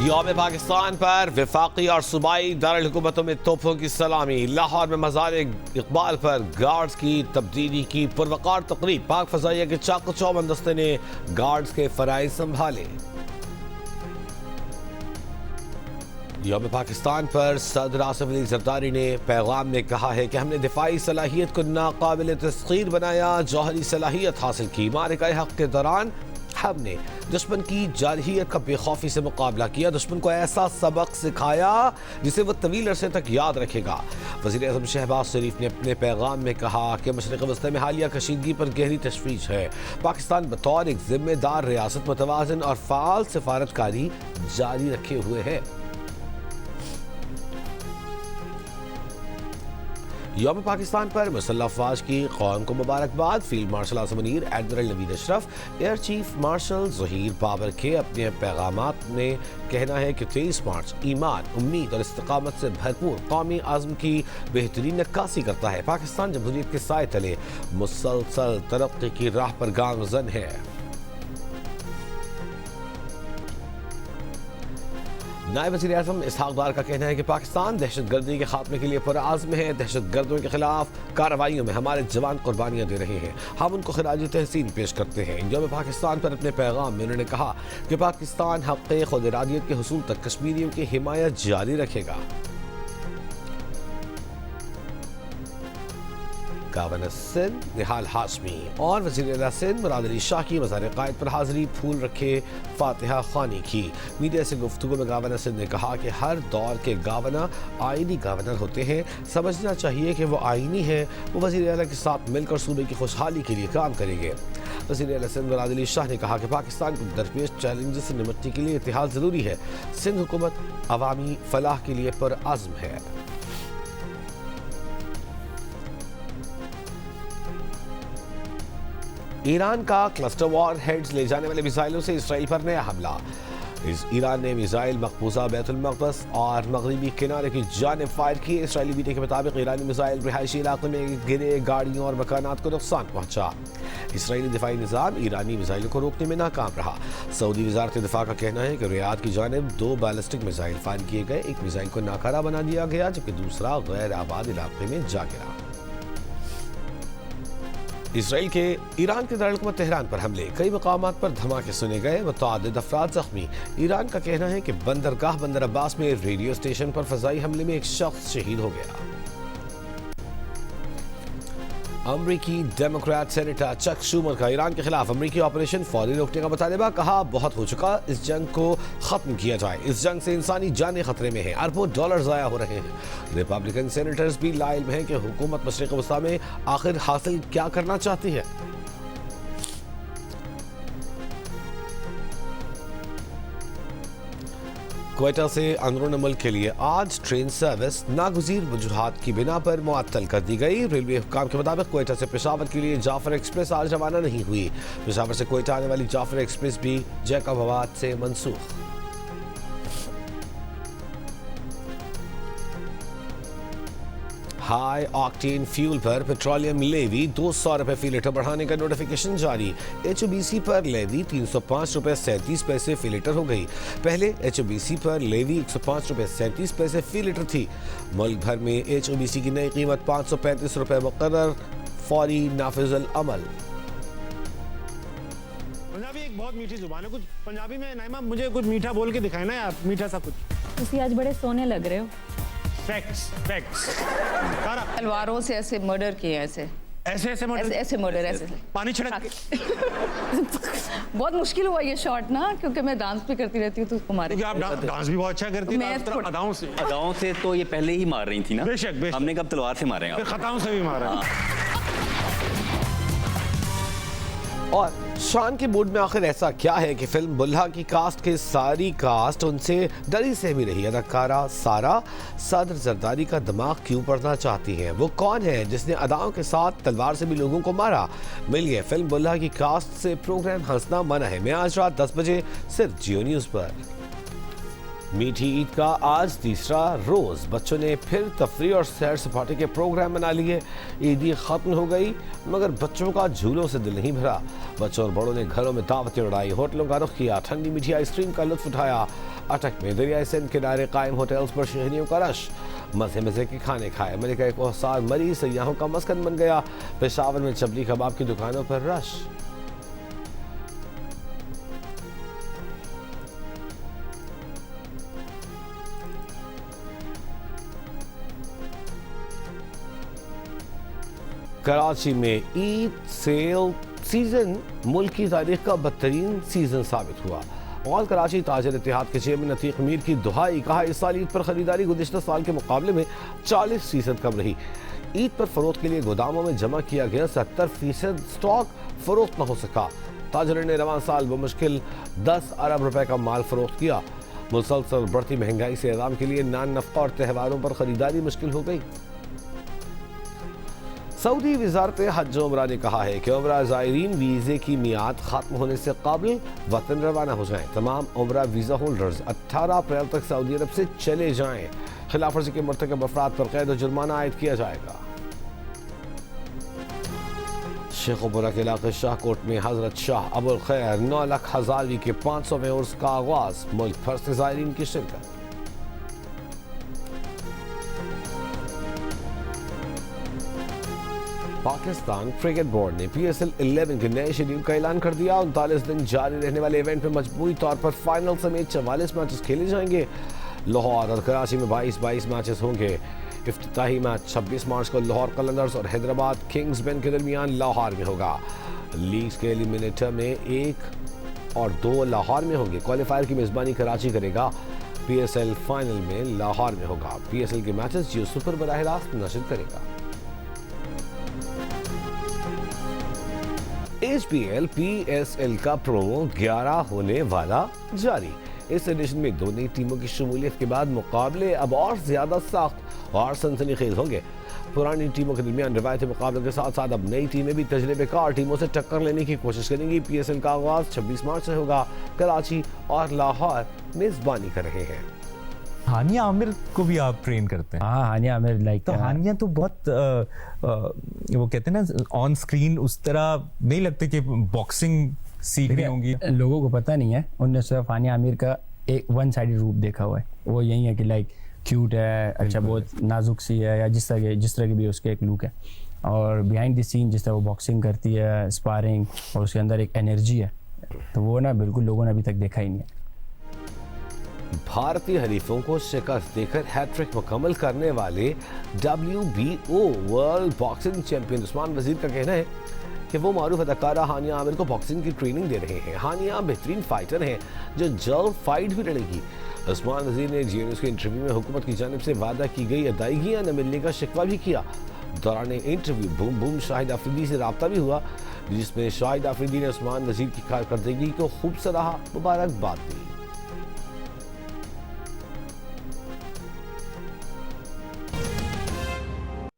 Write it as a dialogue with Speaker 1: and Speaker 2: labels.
Speaker 1: यौम पाकिस्तान पर वफाकी और सूबाई दारुल हुकूमतों में तोपों की सलामी। लाहौर में मज़ार इकबाल पर गार्ड्स की तब्दीली की पुरवकार तकरीब। पाक फजाइया के चाको चौबंद दस्ते ने गार्ड्स के फराइज संभाले। यौम पाकिस्तान पर सदर आसिफ अली जरदारी ने पैगाम में कहा है कि हमने दिफाई सलाहियत को नाकाबिल तस्खीर बनाया, जौहरी सलाहियत हासिल की। मारिका हक के दौरान हमने दुश्मन की जारहियत का बेखौफी से मुकाबला किया, दुश्मन को ऐसा सबक सिखाया जिसे वह तवील अरसे तक याद रखेगा। वज़ीर आज़म शहबाज शरीफ ने अपने पैगाम में कहा कि मशरिक़ वस्ती में हालिया कशीदगी पर गहरी तशवीश है। पाकिस्तान बतौर एक जिम्मेदार रियासत मुतवाज़िन और फ़ाल सिफारतकारी जारी रखे हुए है। यौम पाकिस्तान पर मुसल्लह अफ़वाज की कौम को मुबारकबाद। Field marshal Asim Munir, admiral Naveed Ashraf, air chief marshal Zaheer Babar के अपने पैगामात में कहना है कि 23 मार्च ईमान, उम्मीद और इस्तिक़ामत से भरपूर कौमी आज़म की बेहतरीन नक्कासी करता है। पाकिस्तान जमहूरियत के साए तले मुसलसल तरक्की की राह पर गामज़न है। नायब वज़ीर आज़म इसहाक़ डार का कहना है कि पाकिस्तान दहशतगर्दी के खात्मे के लिए पुरआज़्म है। दहशतगर्दों के खिलाफ कार्रवाइयों में हमारे जवान कुर्बानियाँ दे रहे हैं, हम उनको खिराज तहसीन पेश करते हैं। यौम पाकिस्तान पर अपने पैगाम में उन्होंने कहा कि पाकिस्तान हक़ खुद इरादियत के हुसूल तक कश्मीरियों की हिमायत जारी रखेगा। गवर्नर सिंध निहाल हाशमी और वज़ीर सिंध मुराद अली शाह की मज़ार क़ायद पर हाज़िरी, फूल रखे, फातिहा ख़्वानी की। मीडिया से गुफ्तगू में गवर्नर सिंध ने कहा कि हर दौर के गवर्नर आइनी गवर्नर होते हैं, समझना चाहिए कि वो आइनी है। वो वज़ीर आला के साथ मिलकर सूबे की खुशहाली के लिए काम करेंगे। वज़ीर आला सिंध मुराद अली शाह ने कहा कि पाकिस्तान को दरपेश चैलेंजेस से निपटने के लिए इत्तेहाद ज़रूरी है। सिंध हुकूमत अवामी फलाह के लिए पुरअज़्म है। ईरान का क्लस्टर वॉर हेड्स ले जाने वाले मिसाइलों से इसराइल पर नया हमला। ईरान ने मिसाइल मकबूजा बैतुल मक़दस और मगरबी किनारे की जानिब फायर किए। इसराइली मीडिया के मुताबिक ईरानी मिसाइल रिहायशी इलाकों में गिरे, गाड़ियों और मकानात को नुकसान पहुंचा। इसराइली दिफाई निज़ाम ईरानी मिसाइलों को रोकने में नाकाम रहा। सऊदी वज़ारत दिफा का कहना है कि रियाद की जानिब 2 बैलिस्टिक मिसाइल फायर किए गए। एक मिसाइल को नाकारा बना दिया गया जबकि दूसरा गैर आबाद इलाके में जा गिरा। इसराइल के ईरान के दारुल तेहरान पर हमले, कई मकामात पर धमाके सुने गए, मुतअद्दिद अफराद जख्मी। ईरान का कहना है कि बंदरगाह बंदर अब्बास में रेडियो स्टेशन पर फजाई हमले में एक शख्स शहीद हो गया। अमरीकी डेमोक्रेट सेनेटर चक शूमर का ईरान के खिलाफ अमरीकी ऑपरेशन फौरी रोकने का मुतालबा। कहा बहुत हो चुका, इस जंग को खत्म किया जाए। इस जंग से इंसानी जानें खतरे में हैं, अरबों डॉलर ज़ाया हो रहे हैं। रिपब्लिकन सेनेटर्स भी लाइल में हैं कि हुकूमत मशरिक़ वस्ती में आखिर हासिल क्या करना चाहती है। क्वेटा से अंदरूनी मुल्क के लिए आज ट्रेन सर्विस नागुज़ीर वजूहात की बिना पर मुअत्तल कर दी गई। रेलवे हुक्काम के मुताबिक क्वेटा से पेशावर के लिए जाफर एक्सप्रेस आज रवाना नहीं हुई। पेशावर से क्वेटा आने वाली जाफर एक्सप्रेस भी जैकबाबाद से मनसूख। हाई ऑक्टेन फ्यूल पर पेट्रोलियम लेवी 200 रुपये फी लीटर बढ़ाने का नोटिफिकेशन जारी। HOBC पर लेवी 305 रुपये 37 पैसे फी लीटर हो गई। पहले HOBC पर लेवी 105 रुपये 37 पैसे फी लीटर थी। मुल्क भर में HOBC की नई कीमत 535 रुपये मुकर्रर, फौरी नाफिजुल अमल।
Speaker 2: पंजाबी एक बहुत मीठी जुबान है। कुछ पंजाबी में नाइमा मुझे कुछ मीठा बोल के दिखाए ना यार, मीठा सा कुछ।
Speaker 3: तुसी आज बड़े सोने लग रहे हो।
Speaker 2: Facts facts.
Speaker 4: तलवारों से ऐसे मर्डर किए, ऐसे
Speaker 2: ऐसे मर्डर,
Speaker 4: ऐसे मर्डर, ऐसे
Speaker 2: पानी छिड़क।
Speaker 4: बहुत मुश्किल हुआ ये शॉट ना, क्योंकि मैं डांस भी करती रहती हूँ तो तुम्हारे।
Speaker 2: क्योंकि आप डांस भी बहुत अच्छा करती
Speaker 4: मैं
Speaker 2: हैं। अदाओं से
Speaker 5: तो ये पहले ही मार रही थी ना।
Speaker 2: बेशक
Speaker 5: हमने कब तलवार से मारे हैं,
Speaker 2: खताओं से भी मारा।
Speaker 1: और शान के मूड में आखिर ऐसा क्या है कि फिल्म बुल्हा की कास्ट के सारी कास्ट उनसे डरी सहमी रही। अदाकारा सारा सदर जरदारी का दिमाग क्यों पढ़ना चाहती है? वो कौन है जिसने अदाओं के साथ तलवार से भी लोगों को मारा? मिलिए फिल्म बुल्हा की कास्ट से प्रोग्राम हंसना मना है, मैं आज रात 10 बजे सिर्फ जियो न्यूज़ पर। मीठी ईद का आज तीसरा रोज बच्चों ने फिर तफरीह और सैर सपाटे के प्रोग्राम बना लिए। ईदी खत्म हो गई मगर बच्चों का झूलों से दिल नहीं भरा। बच्चों और बड़ों ने घरों में दावतें उड़ाई, होटलों का रुख किया, ठंडी मीठी आइसक्रीम का लुत्फ उठाया। अटक में दरिया सिंध किनारे कायम होटल्स पर शहरियों का रश, मजे मजे के खाने खाए। अमेरिका एक औसार मरी सयाहों का मस्कन बन गया। पेशावर में चबली कबाब की दुकानों पर रश। कराची में ईद सेल सीजन मुल्क की तारीख का बदतरीन सीजन साबित हुआ और कराची ताजर इत्तेहाद के चेयरमैन अतीक मीर की दुहाई कहा, इस साल ईद पर खरीदारी गुज़िश्ता साल के मुकाबले में 40% कम रही। ईद पर फरोख्त के लिए गोदामों में जमा किया गया 70% स्टॉक फरोख्त न हो सका। ताजरों ने रवां साल बमुश्किल 10 अरब रुपए का माल फरोख्त किया। मुसलसल बढ़ती महंगाई से आवाम के लिए नान नफ़्क़ा और त्योहारों पर खरीदारी मुश्किल हो गई। सऊदी वज़ारत हज उमरा ने कहा है कि उमरा ज़ायरीन वीज़े की मियाद ख़त्म होने से कबल वतन रवाना हो जाएं। तमाम उमरा वीज़ा होल्डर्स 18 अप्रैल तक सऊदी अरब से चले जाएं। खिलाफ वर्जी के मुर्तकब अफराद पर कैद और जुर्माना आयद किया जाएगा। शेखुपुरा के इलाके शाहकोट में हजरत शाह अबुल खैर 9 लाख हज़ारवी के 500वें उर्स का आगाज, मुल्क भर से ज़ायरीन की शिरकत। पाकिस्तान क्रिकेट बोर्ड ने PSL 11 के नए शेड्यूल का ऐलान कर दिया। 39 दिन जारी रहने वाले इवेंट में मजबूरी तौर पर फाइनल समेत 44 मैचेस खेले जाएंगे। लाहौर और कराची में 22 मैचेस होंगे। इफ्तिताही मैच 26 मार्च को लाहौर कलंदर्स और हैदराबाद किंग्स के दरमियान लाहौर में होगा। लीग के एलिमिनेटर में 1 और 2 लाहौर में होंगे। क्वालिफायर की मेजबानी कराची करेगा। PSL फाइनल में लाहौर में होगा। PSL के मैचेस जियो सुपर बराह रास्त नशर करेगा। HBL PSL का प्रोमो 11 होने वाला जारी। इस एडिशन में 2 नई टीमों की शमूलियत के बाद मुकाबले अब और ज्यादा सख्त और सनसनीखेज होंगे। पुरानी टीमों के दरमियान रवायती मुकाबले के साथ साथ अब नई टीमें भी तजर्बेकार टीमों से टक्कर लेने की कोशिश करेंगी। PSL का आगाज 26 मार्च से होगा। कराची और लाहौर मेजबानी कर रहे हैं।
Speaker 3: हानिया आमिर को भी आप ट्रेन करते हैं?
Speaker 6: हाँ, हानिया आमिर लाइक
Speaker 3: तो हानिया तो बहुत वो कहते हैं ना ऑन स्क्रीन उस तरह नहीं लगते कि बॉक्सिंग सीख रही होंगी।
Speaker 6: लोगों को पता नहीं है, उनने सिर्फ हानिया आमिर का एक वन साइडेड रूप देखा हुआ है। वो यही है कि लाइक क्यूट है, अच्छा बहुत नाजुक सी है, या जिस तरह की भी उसके एक लुक है। और बिहाइंड द सीन जिस तरह वो बॉक्सिंग करती है, स्पारिंग, और उसके अंदर एक एनर्जी है, तो वो ना बिल्कुल लोगों ने अभी तक देखा ही नहीं है।
Speaker 1: भारतीय हरीफों को शिकस्त देकर हैट्रिक मुकम्मल करने वाले WBO world boxing champion Usman वजीर का कहना है कि वो मारूफ अदाकारा हानिया आमिर को बॉक्सिंग की ट्रेनिंग दे रहे हैं। हानिया बेहतरीन फाइटर हैं जो जल्द फाइट भी लड़ेगी। उस्मान वजीर ने GNews न्यूज़ के इंटरव्यू में हुकूमत की जानिब से वादा की गई अदायगियाँ न मिलने का शिकवा भी किया। दौरान interview boom boom Shahid Afridi से रब्ता भी हुआ, जिसमें शाहिद आफरीदी ने उस्मान वजीर की कारकर्दगी को खूब सराहा, मुबारकबाद दी।